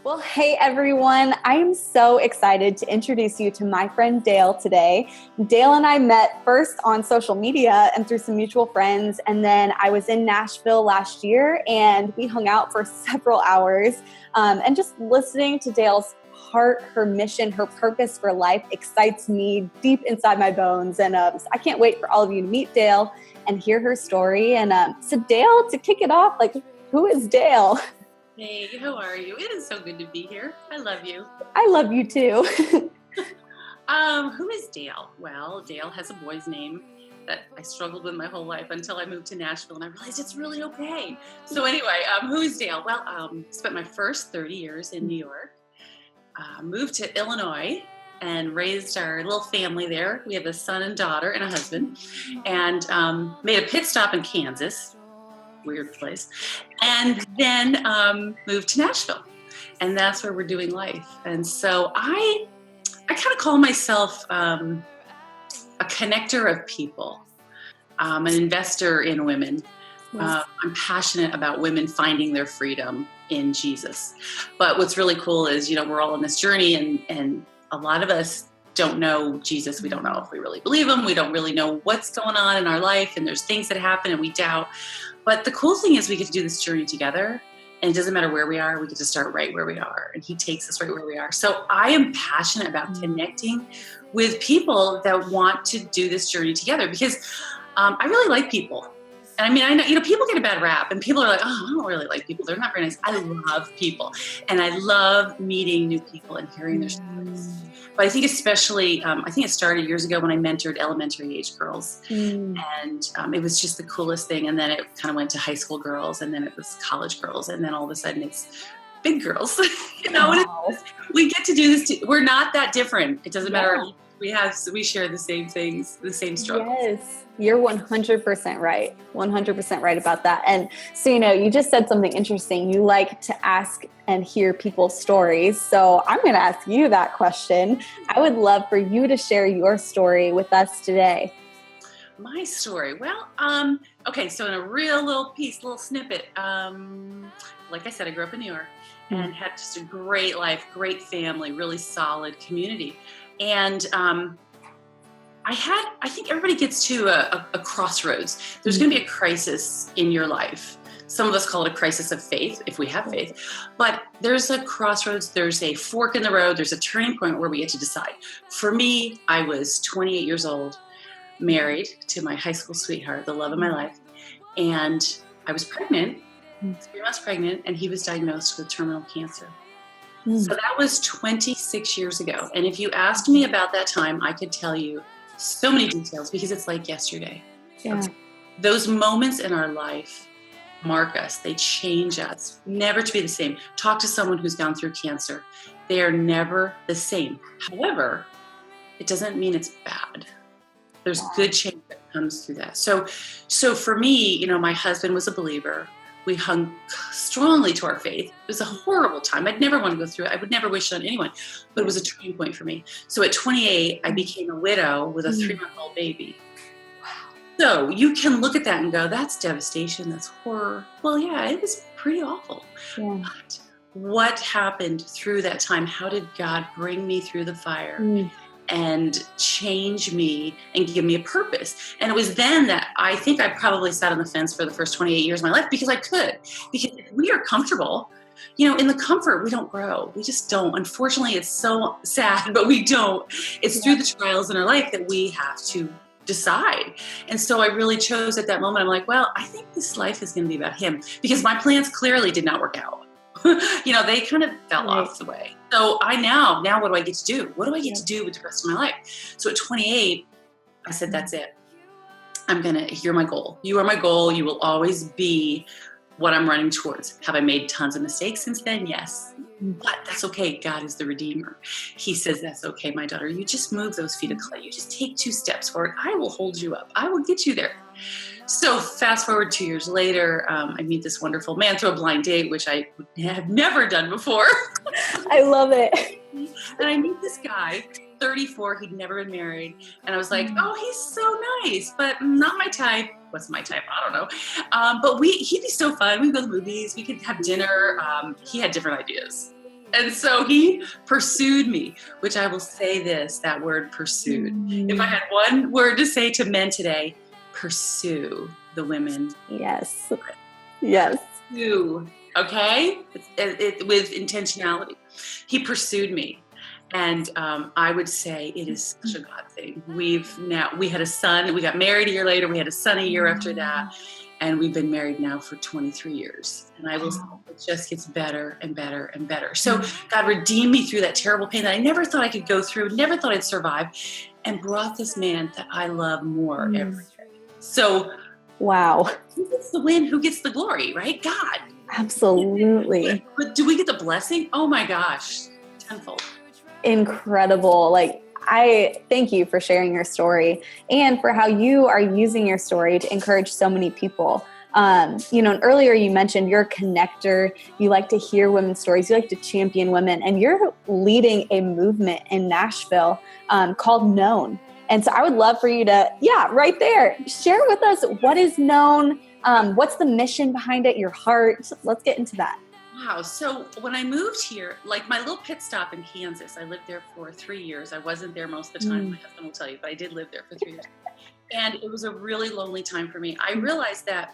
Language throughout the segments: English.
Well, hey everyone. I am so excited to introduce you to my friend Dale today. Dale and I met first on social media and through some mutual friends. And then I was in Nashville last year and we hung out for several hours. And just listening to Dale's heart, her mission, her purpose for life excites me deep inside my bones. And I can't wait for all of you to meet Dale and hear her story. And so Dale, to kick it off, who is Dale? Hey, how are you? It is so good to be here. I love you. I love you too. Who is Dale? Well, Dale has a boy's name that I struggled with my whole life until I moved to Nashville and I realized it's really okay. So anyway, who is Dale? Well, spent my first 30 years in New York, moved to Illinois and raised our little family there. We have a son and daughter and a husband, and made a pit stop in Kansas. Weird place. And then moved to Nashville. And that's where we're doing life. And so I kind of call myself a connector of people, an investor in women. Yes. I'm passionate about women finding their freedom in Jesus. But what's really cool is, we're all on this journey and a lot of us don't know Jesus. We don't know if we really believe him. We don't really know what's going on in our life. And there's things that happen and we doubt. But the cool thing is we get to do this journey together, and it doesn't matter where we are, we get to start right where we are, and he takes us right where we are. So I am passionate about connecting with people that want to do this journey together because I really like people. And I mean, I know, people get a bad rap and people are like, oh, I don't really like people. They're not very nice. I love people, and I love meeting new people and hearing their stories. But I think especially, I think it started years ago when I mentored elementary age girls. And it was just the coolest thing. And then it kind of went to high school girls, and then it was college girls. And then all of a sudden it's big girls, Wow. and we get to do this. We're not that different. It doesn't matter. We share the same things, the same struggles. Yes, you're 100% right. 100% right about that. And so, you just said something interesting. You like to ask and hear people's stories. So I'm going to ask you that question. I would love for you to share your story with us today. My story. Well, okay. So in a real little snippet, like I said, I grew up in New York and had just a great life, great family, really solid community. And I think everybody gets to a crossroads. There's going to be a crisis in your life. Some of us call it a crisis of faith, if we have faith. But there's a crossroads. There's a fork in the road. There's a turning point where we get to decide. For me, I was 28 years old, married to my high school sweetheart, the love of my life. And I was pregnant, 3 months pregnant, and he was diagnosed with terminal cancer. So that was 26 years ago. And if you asked me about that time, I could tell you so many details because it's like yesterday. Yeah. Those moments in our life mark us. They change us, never to be the same. Talk to someone who's gone through cancer. They are never the same. However, it doesn't mean it's bad. There's good change that comes through that. So for me, my husband was a believer. We hung strongly to our faith. It was a horrible time. I'd never want to go through it. I would never wish it on anyone, but it was a turning point for me. So at 28, I became a widow with a 3-month-old baby. Wow. So you can look at that and go, that's devastation. That's horror. Well, yeah, it was pretty awful. Yeah. But what happened through that time? How did God bring me through the fire? And change me and give me a purpose. And it was then that I think I probably sat on the fence for the first 28 years of my life because I could. Because if we are comfortable, in the comfort, we don't grow. We just don't. Unfortunately, it's so sad, but we don't. It's through the trials in our life that we have to decide. And so I really chose at that moment, I'm like, well, I think this life is going to be about him because my plans clearly did not work out. They kind of fell off the way. So now what do I get to do? What do I get to do with the rest of my life? So at 28, I said, that's it. You're my goal. You are my goal. You will always be what I'm running towards. Have I made tons of mistakes since then? Yes. But that's okay. God is the Redeemer. He says, that's okay, my daughter. You just move those feet of clay. You just take 2 steps forward. I will hold you up. I will get you there. So fast forward 2 years later, I meet this wonderful man through a blind date, which I have never done before. I love it. And I meet this guy, 34, he'd never been married. And I was like, oh, he's so nice, but not my type. What's my type? I don't know. But he'd be so fun. We'd go to the movies. We could have dinner. He had different ideas. And so he pursued me, which I will say this, that word pursued. If I had one word to say to men today, pursue the women. Yes. Yes. Pursue, okay? With intentionality. He pursued me. And I would say it is such a God thing. We had a son, we got married a year later, we had a son a year after that. And we've been married now for 23 years. And I will say it just gets better and better and better. So God redeemed me through that terrible pain that I never thought I could go through, never thought I'd survive, and brought this man that I love more every day. So wow. Who gets the win? Who gets the glory, right? God. Absolutely. But do we get the blessing? Oh my gosh, tenfold. Incredible. Like, I thank you for sharing your story and for how you are using your story to encourage so many people. And earlier you mentioned you're a connector. You like to hear women's stories. You like to champion women, and you're leading a movement in Nashville called Known. And so I would love for you to, right there, share with us what is Known, what's the mission behind it, your heart. Let's get into that. Wow. So when I moved here, like my little pit stop in Kansas, I lived there for 3 years. I wasn't there most of the time. My husband will tell you, but I did live there for 3 years. And it was a really lonely time for me. I realized that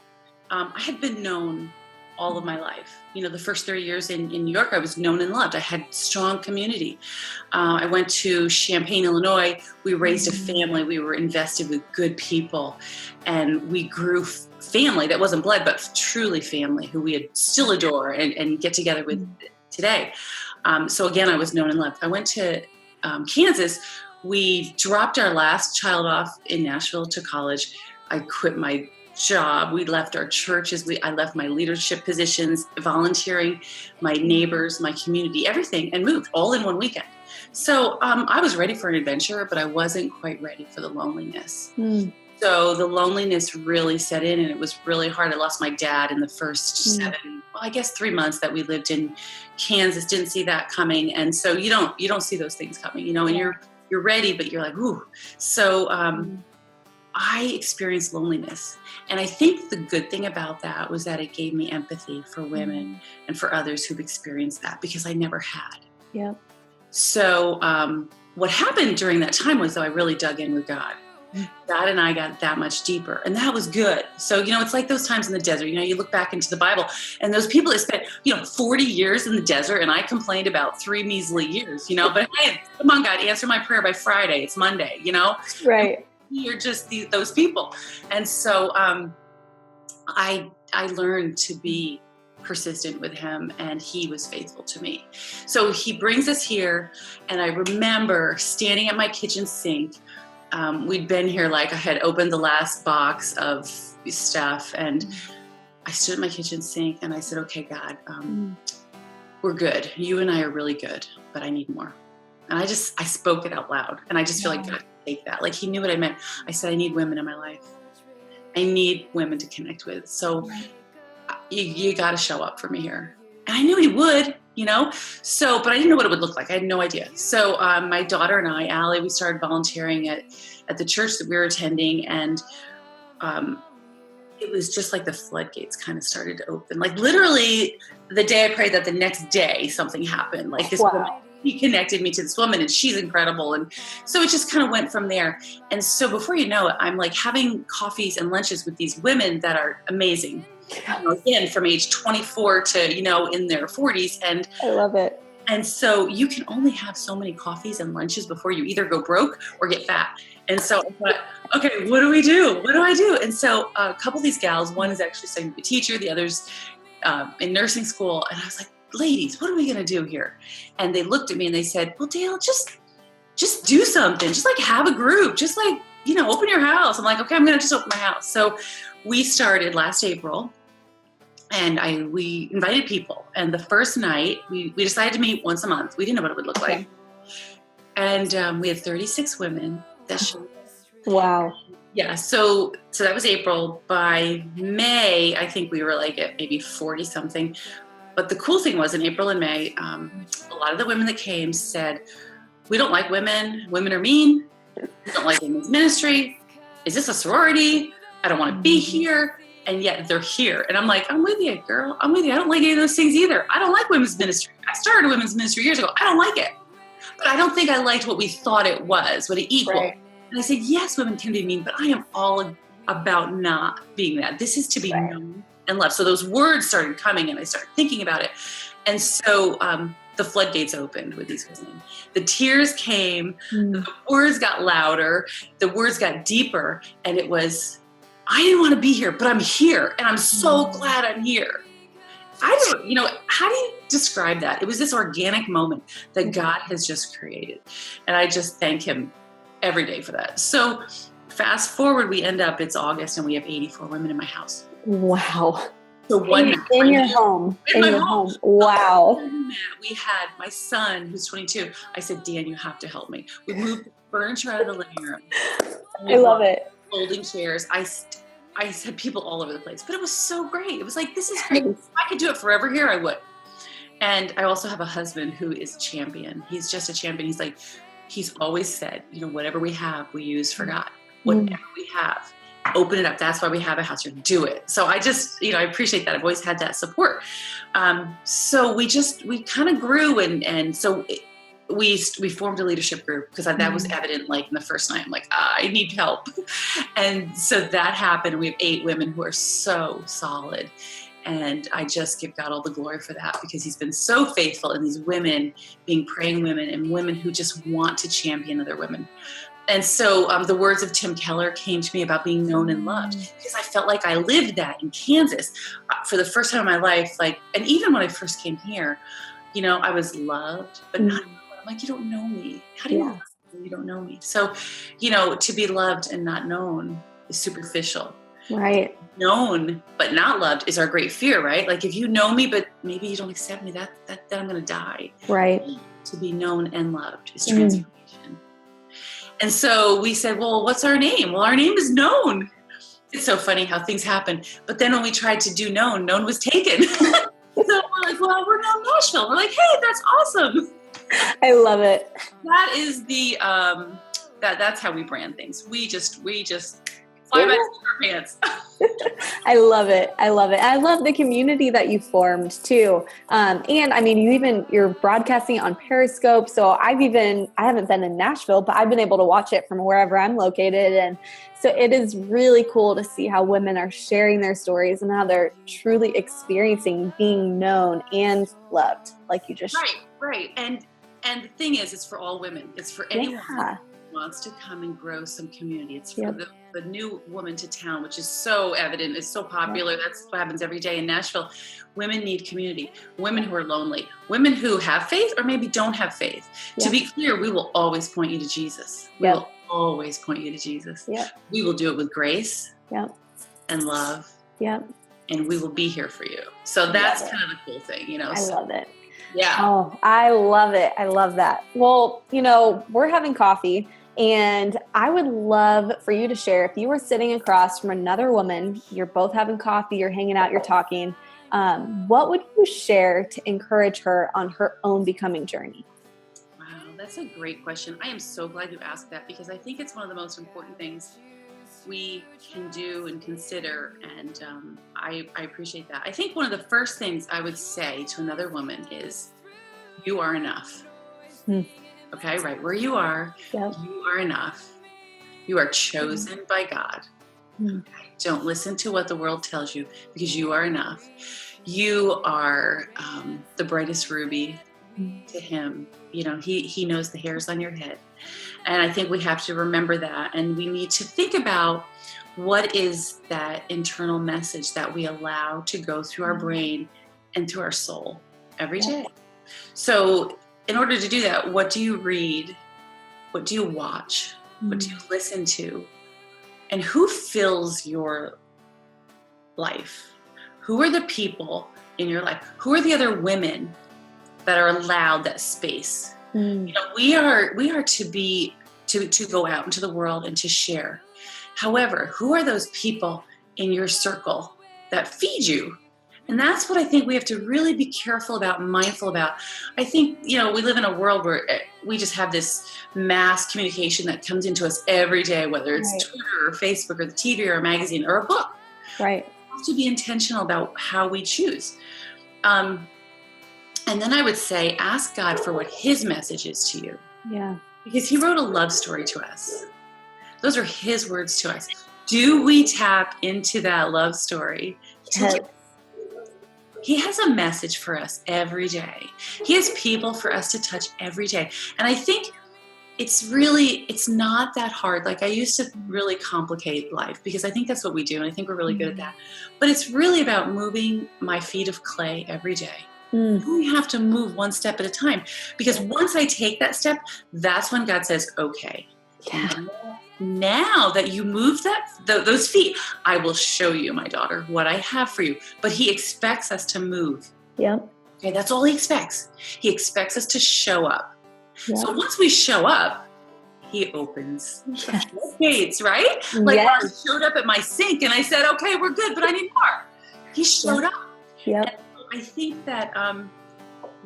I had been known all of my life. The first 30 years in New York, I was known and loved. I had strong community. I went to Champaign, Illinois. We raised a family. We were invested with good people. And we grew family that wasn't blood, but truly family who we still adore and get together with today. So again, I was known and loved. I went to Kansas. We dropped our last child off in Nashville to college. I quit my job. We left our churches. I left my leadership positions, volunteering, my neighbors, my community, everything, and moved all in one weekend. So I was ready for an adventure, but I wasn't quite ready for the loneliness. So the loneliness really set in, and it was really hard. I lost my dad in the first 3 months that we lived in Kansas. Didn't see that coming, and so you don't see those things coming, and you're ready, but you're like, ooh. So I experienced loneliness, and I think the good thing about that was that it gave me empathy for women and for others who've experienced that, because I never had. Yeah. So what happened during that time was, though, I really dug in with God. God and I got that much deeper, and that was good. So, it's like those times in the desert, you look back into the Bible, and those people that spent, 40 years in the desert, and I complained about 3 measly years, but hey, come on, God, answer my prayer by Friday. It's Monday, Right. You're just those people. And so I learned to be persistent with him, and he was faithful to me. So he brings us here, and I remember standing at my kitchen sink. We'd been here, like I had opened the last box of stuff, and I stood at my kitchen sink and I said, okay, God, we're good. You and I are really good, but I need more. And I spoke it out loud, and I just feel like God take that. Like he knew what I meant. I said, I need women in my life. I need women to connect with. So you got to show up for me here. And I knew he would, so, but I didn't know what it would look like. I had no idea. So my daughter and I, Allie, we started volunteering at the church that we were attending. And it was just like the floodgates kind of started to open. Like literally the day I prayed that, the next day something happened. Like this woman, he connected me to this woman, and she's incredible. And so it just kind of went from there. And so before you know it, I'm like having coffees and lunches with these women that are amazing. Again, from age 24 to, in their 40s. And I love it. And so you can only have so many coffees and lunches before you either go broke or get fat. And so I thought, okay, what do we do? What do I do? And so a couple of these gals, one is actually studying to be a teacher, the other's in nursing school. And I was like, ladies, what are we going to do here? And they looked at me and they said, well, Dale, just do something. Just like have a group. Just like, open your house. I'm like, okay, I'm going to just open my house. So we started last April. And we invited people. And the first night, we decided to meet once a month. We didn't know what it would look like. And we had 36 women that showed up. Wow. Yeah, so that was April. By May, I think we were like at maybe 40-something. But the cool thing was, in April and May, a lot of the women that came said, we don't like women. Women are mean. We don't like women's ministry. Is this a sorority? I don't want to be here. And yet they're here. And I'm like, I'm with you, girl. I'm with you. I don't like any of those things either. I don't like women's ministry. I started a women's ministry years ago. I don't like it. But I don't think I liked what we thought it was, what it equaled. Right. And I said, yes, women can be mean, but I am all about not being that. This is to be known and loved. So those words started coming and I started thinking about it. And so the floodgates opened with these women. The tears came, the words got louder, the words got deeper, and it was, I didn't want to be here, but I'm here, and I'm so glad I'm here. How do you describe that? It was this organic moment that God has just created. And I just thank him every day for that. So fast forward, we end up, it's August, and we have 84 women in my house. Wow. So one night, in your home. Wow. We had my son, who's 22. I said, Dan, you have to help me. We moved the furniture out of the living room. I love it. Folding chairs. I had people all over the place, but it was so great. It was like, this is great. If I could do it forever here, I would. And I also have a husband who is a champion. He's just a champion. He's always said, whatever we have, we use for God. Whatever we have, open it up. That's why we have a house here. Do it. So I just, I appreciate that. I've always had that support. So we kind of grew. And so we formed a leadership group because that was evident, like in the first night. I'm like, I need help. And so that happened. We have 8 women who are so solid. And I just give God all the glory for that because he's been so faithful in these women being praying women and women who just want to champion other women. And so the words of Tim Keller came to me about being known and loved because I felt like I lived that in Kansas for the first time in my life. And even when I first came here, I was loved, but not known. I'm like, you don't know me. How do you love me when you don't know me? So, to be loved and not known is superficial. Right. Known but not loved is our great fear, right? Like if you know me, but maybe you don't accept me, that I'm going to die. Right. To be known and loved is transformation. And so we said, well, what's our name? Well, our name is Known. It's so funny how things happen. But then when we tried to do Known was taken. So we're like, well, we're Known Nashville. We're like, hey, that's awesome. I love it. That is the, that's how we brand things. We just fly by our pants. I love it. I love the community that you formed too. And I mean, you're broadcasting on Periscope. So I haven't been in Nashville, but I've been able to watch it from wherever I'm located. And so it is really cool to see how women are sharing their stories and how they're truly experiencing being known and loved, like you just Right. And the thing is, it's for all women. It's for anyone who wants to come and grow some community. It's for the new woman to town, which is so evident. It's so popular. That's what happens every day in Nashville. Women need community. Women who are lonely. Women who have faith or maybe don't have faith. To be clear, we will always point you to Jesus. We will always point you to Jesus. We will do it with grace and love. And we will be here for you. So that's kind of the cool thing, I love it. Yeah. Oh, I love it. I love that. Well, we're having coffee and I would love for you to share if you were sitting across from another woman, you're both having coffee, you're hanging out, you're talking, what would you share to encourage her on her own becoming journey? Wow, that's a great question. I am so glad you asked that because I think it's one of the most important things we can do and consider, and I appreciate that. I think one of the first things I would say to another woman is, you are enough. Okay, right where you are, you are enough. You are chosen by God. Okay? Don't listen to what the world tells you because you are enough. You are the brightest ruby to him. He knows the hairs on your head. And I think we have to remember that. And we need to think about what is that internal message that we allow to go through our brain and through our soul every day. So in order to do that, what do you read? What do you watch? What do you listen to? And who fills your life? Who are the people in your life? Who are the other women that are allowed that space? We are to go out into the world and to share. However, who are those people in your circle that feed you? And that's what I think we have to really be careful about and mindful about. I think, we live in a world where we just have this mass communication that comes into us every day, whether it's Twitter or Facebook or the TV or a magazine or a book. Right. We have to be intentional about how we choose. And And then I would say, ask God for what his message is to you. Yeah. Because he wrote a love story to us. Those are his words to us. Do we tap into that love story? Yes. He has a message for us every day. He has people for us to touch every day. And I think it's not that hard. Like, I used to really complicate life because I think that's what we do. And I think we're really good at that. But it's really about moving my feet of clay every day. We have to move one step at a time, because once I take that step, that's when God says, okay, now that you move those feet, I will show you, my daughter, what I have for you. But he expects us to move. Yep. Okay, that's all he expects. He expects us to show up. Yep. So once we show up, he opens the gates, right? Like, when I showed up at my sink and I said, okay, we're good, but I need more. He showed up. Yep. And I think that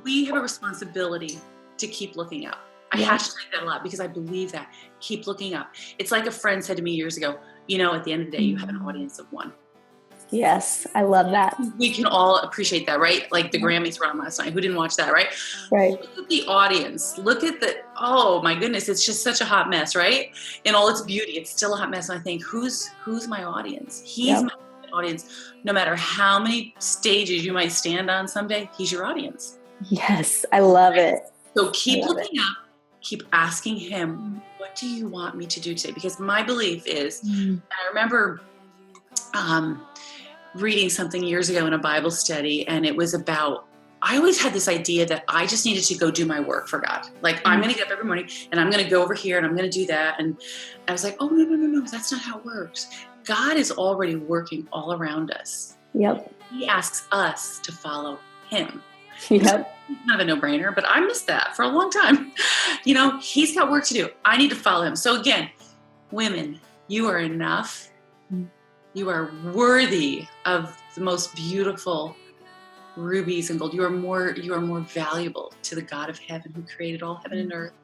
we have a responsibility to keep looking up. I hashtag that a lot because I believe that. Keep looking up. It's like a friend said to me years ago, at the end of the day, you have an audience of one. Yes, I love that. We can all appreciate that, right? Like the Grammys were on last night. Who didn't watch that, right? Right. Look at the audience. Look at oh my goodness, it's just such a hot mess, right? In all its beauty, it's still a hot mess. And I think, who's my audience? He's my audience. No matter how many stages you might stand on someday, he's your audience. Yes, I love it. So keep looking up. Keep asking him, what do you want me to do today? Because my belief is, and I remember reading something years ago in a Bible study, and it was about, I always had this idea that I just needed to go do my work for God. Like, I'm going to get up every morning and I'm going to go over here and I'm going to do that. And I was like, oh, no, that's not how it works. God is already working all around us. Yep. He asks us to follow him. Yep. It's kind of a no-brainer, but I missed that for a long time. He's got work to do. I need to follow him. So again, women, you are enough. You are worthy of the most beautiful rubies and gold. You are more valuable to the God of heaven, who created all heaven and earth.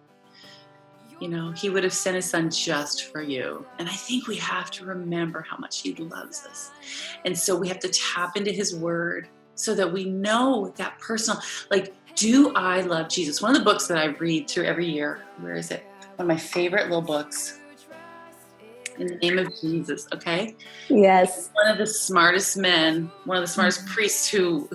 He would have sent his son just for you. And I think we have to remember how much he loves us. And so we have to tap into his word so that we know that personal, like, do I love Jesus? One of the books that I read through every year, where is it? One of my favorite little books, In the Name of Jesus, okay? Yes. One of the smartest men, one of the smartest priests who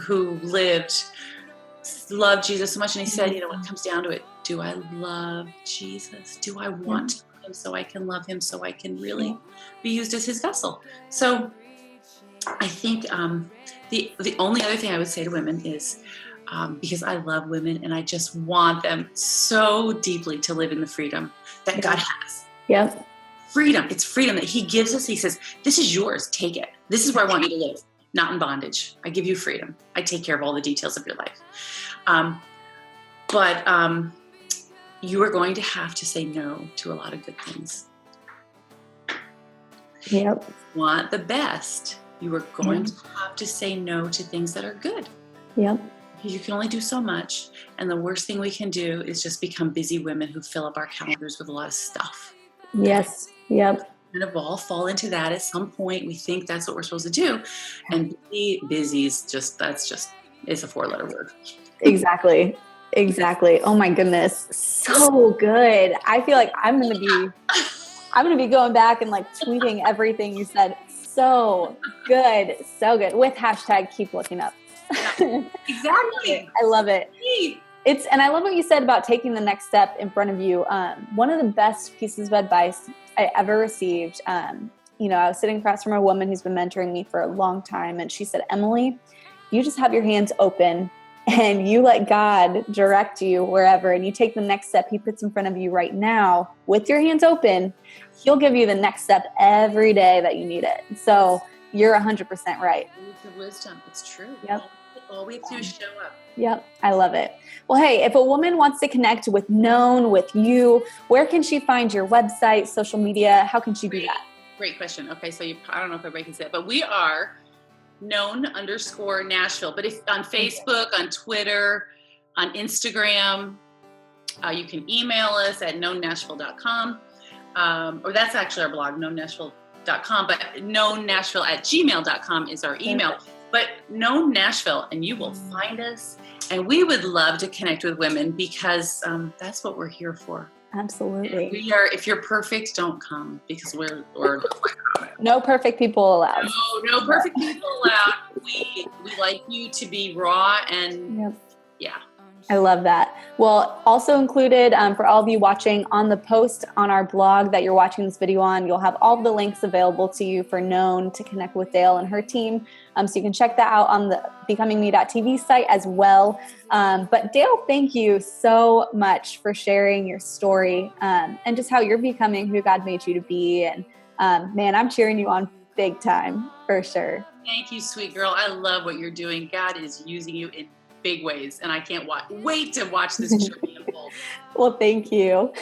loved Jesus so much. And he said, when it comes down to it, do I love Jesus? Do I want to love him so I can love him, so I can really be used as his vessel? So I think the only other thing I would say to women is, because I love women and I just want them so deeply to live in the freedom that God has. Yep. Freedom. It's freedom that he gives us. He says, this is yours. Take it. This is where I want you to live, not in bondage. I give you freedom. I take care of all the details of your life. But you are going to have to say no to a lot of good things. Yep. If you want the best, you are going to have to say no to things that are good. Yep. Because you can only do so much. And the worst thing we can do is just become busy women who fill up our calendars with a lot of stuff. Yes. Yep. Kind of all fall into that at some point. We think that's what we're supposed to do. And busy is it's a 4-letter word. Exactly. Oh my goodness. So good. I feel like I'm going to be going back and like tweeting everything you said. So good. With hashtag keep looking up. Exactly. I love it. And I love what you said about taking the next step in front of you. One of the best pieces of advice I ever received, I was sitting across from a woman who's been mentoring me for a long time. And she said, Emily, you just have your hands open and you let God direct you wherever, and you take the next step he puts in front of you right now with your hands open. He'll give you the next step every day that you need it. So you're 100% right. It's wisdom. It's true. Yep. All we have to do is show up. Yep. I love it. Well, hey, if a woman wants to connect with you, where can she find your website, social media? How can she do that? Great question. Okay. So I don't know if everybody can see it, but we are known_Nashville. But if on Facebook, on Twitter, on Instagram, you can email us at knownnashville.com. Or that's actually our blog, knownnashville.com, but knownnashville@gmail.com is our email. But know Nashville and you will find us. And we would love to connect with women because that's what we're here for. Absolutely. We are. If you're perfect, don't come because we're no perfect people allowed. No perfect people allowed. We like you to be raw and yeah. I love that. Well, also included for all of you watching on the post on our blog that you're watching this video on, you'll have all the links available to you for Known to connect with Dale and her team. So you can check that out on the BecomingMe.tv site as well. But Dale, thank you so much for sharing your story and just how you're becoming who God made you to be. And man, I'm cheering you on big time for sure. Thank you, sweet girl. I love what you're doing. God is using you in big ways, and I can't wait to watch this journey unfold. Well, thank you.